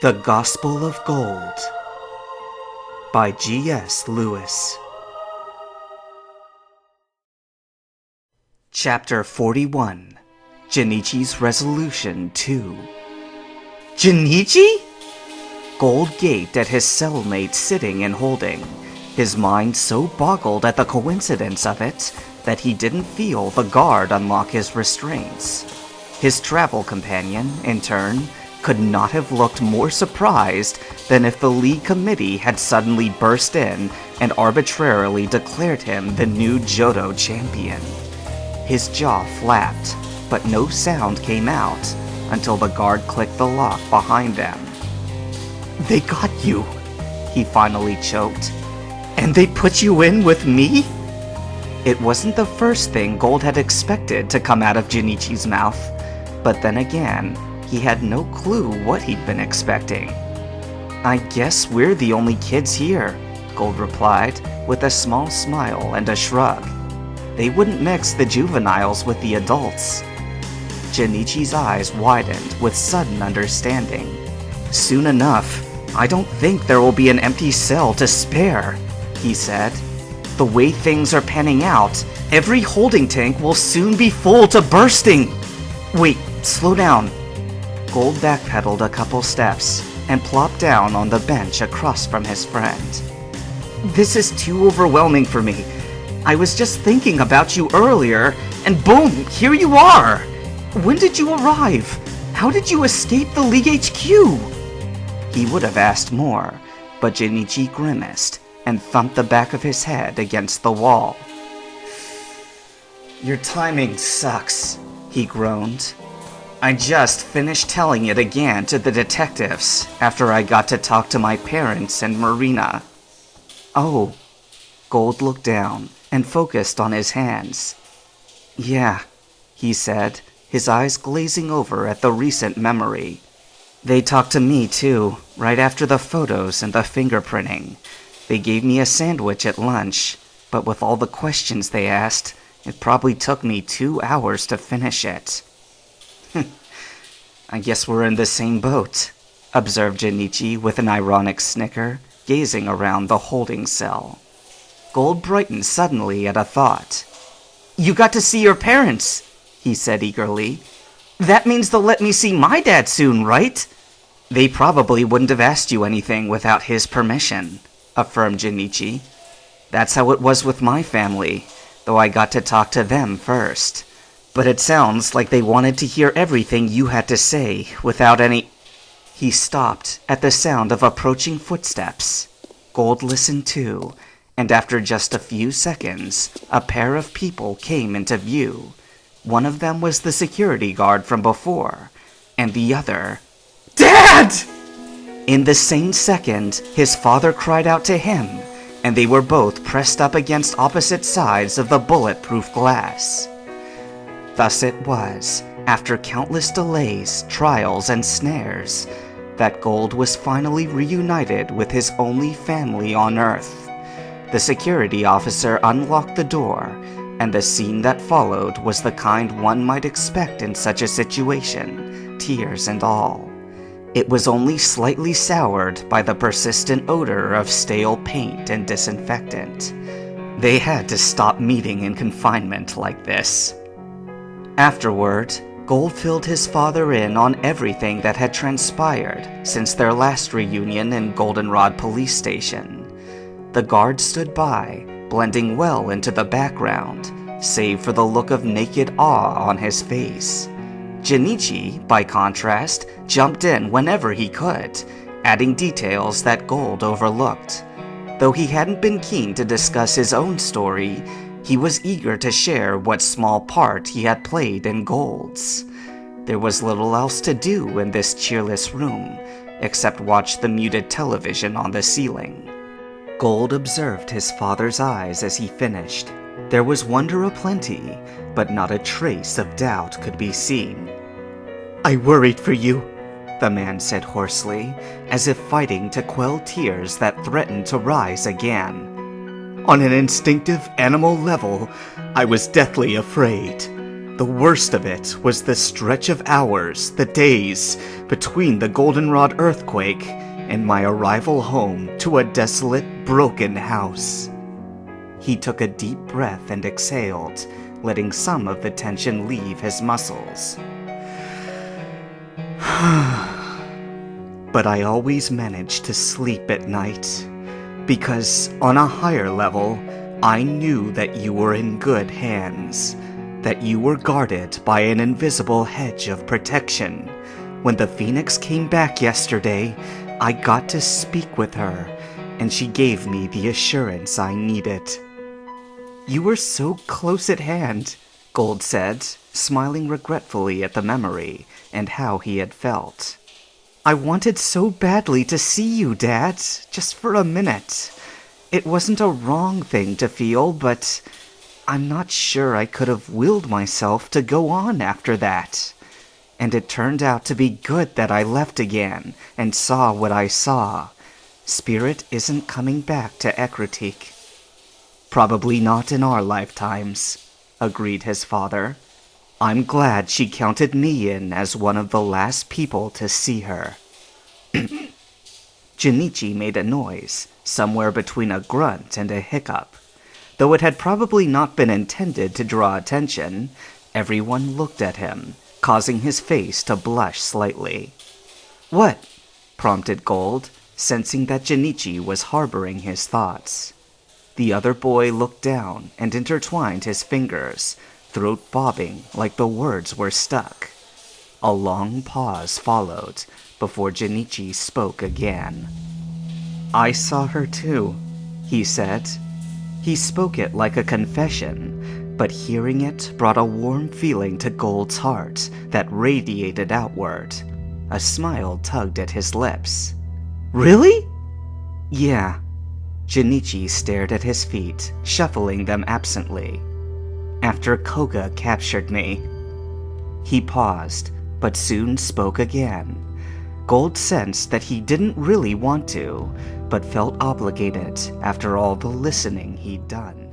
The Gospel of Gold by G.S. Lewis. Chapter 41. Jinichi's Resolution 2. Jinichi? Gold gaped at his cellmate sitting and holding, his mind so boggled at the coincidence of it that he didn't feel the guard unlock his restraints. His travel companion, in turn, could not have looked more surprised than if the league committee had suddenly burst in and arbitrarily declared him the new Johto champion. His jaw flapped, but no sound came out until the guard clicked the lock behind them. "They got you," he finally choked. "And they put you in with me?" It wasn't the first thing Gold had expected to come out of Jinichi's mouth, but then again, he had no clue what he'd been expecting. "I guess we're the only kids here," Gold replied, with a small smile and a shrug. They wouldn't mix the juveniles with the adults. Jinichi's eyes widened with sudden understanding. "Soon enough, I don't think there will be an empty cell to spare," he said. "The way things are panning out, every holding tank will soon be full to bursting." "Wait, slow down." Gold backpedaled a couple steps and plopped down on the bench across from his friend. "This is too overwhelming for me. I was just thinking about you earlier, and boom, here you are! When did you arrive? How did you escape the League HQ? He would have asked more, but Jinichi grimaced and thumped the back of his head against the wall. "Your timing sucks," he groaned. "I just finished telling it again to the detectives after I got to talk to my parents and Marina." "Oh." Gold looked down and focused on his hands. "Yeah," he said, his eyes glazing over at the recent memory. "They talked to me too, right after the photos and the fingerprinting. They gave me a sandwich at lunch, but with all the questions they asked, it probably took me 2 hours to finish it." "I guess we're in the same boat," observed Jinichi with an ironic snicker, gazing around the holding cell. Gold brightened suddenly at a thought. "You got to see your parents," he said eagerly. "That means they'll let me see my dad soon, right?" "They probably wouldn't have asked you anything without his permission," affirmed Jinichi. "That's how it was with my family, though I got to talk to them first. But it sounds like they wanted to hear everything you had to say without any—" He stopped at the sound of approaching footsteps. Gold listened too, and after just a few seconds, a pair of people came into view. One of them was the security guard from before, and the other— "Dad!" In the same second, his father cried out to him, and they were both pressed up against opposite sides of the bulletproof glass. Thus it was, after countless delays, trials, and snares, that Gold was finally reunited with his only family on Earth. The security officer unlocked the door, and the scene that followed was the kind one might expect in such a situation, tears and all. It was only slightly soured by the persistent odor of stale paint and disinfectant. They had to stop meeting in confinement like this. Afterward, Gold filled his father in on everything that had transpired since their last reunion in Goldenrod Police Station. The guard stood by, blending well into the background, save for the look of naked awe on his face. Jinichi, by contrast, jumped in whenever he could, adding details that Gold overlooked. Though he hadn't been keen to discuss his own story, he was eager to share what small part he had played in Gold's. There was little else to do in this cheerless room, except watch the muted television on the ceiling. Gold observed his father's eyes as he finished. There was wonder aplenty, but not a trace of doubt could be seen. "I worried for you," the man said hoarsely, as if fighting to quell tears that threatened to rise again. "On an instinctive animal level, I was deathly afraid. The worst of it was the stretch of hours, the days, between the goldenrod earthquake and my arrival home to a desolate, broken house. He took a deep breath and exhaled, letting some of the tension leave his muscles. But I always managed to sleep at night, because on a higher level, I knew that you were in good hands, that you were guarded by an invisible hedge of protection. When the Phoenix came back yesterday, I got to speak with her, and she gave me the assurance I needed. You were so close at hand, Gold said, smiling regretfully at the memory and how he had felt. I wanted so badly to see you, Dad, just for a minute. It wasn't a wrong thing to feel, but I'm not sure I could have willed myself to go on after that. And it turned out to be good that I left again and saw what I saw. Spirit isn't coming back to Ekritik. Probably not in our lifetimes, agreed his father. I'm glad she counted me in as one of the last people to see her. Junichi made a noise, somewhere between a grunt and a hiccup. Though it had probably not been intended to draw attention, everyone looked at him, causing his face to blush slightly. What? Prompted Gold, sensing that Junichi was harboring his thoughts. The other boy looked down and intertwined his fingers, throat bobbing like the words were stuck. A long pause followed before Junichi spoke again. I saw her too, he said. He spoke it like a confession, but hearing it brought a warm feeling to Gold's heart that radiated outward. A smile tugged at his lips. Really? Yeah. Junichi stared at his feet, shuffling them absently. After Koga captured me. He paused, but soon spoke again. Gold sensed that he didn't really want to, but felt obligated after all the listening he'd done.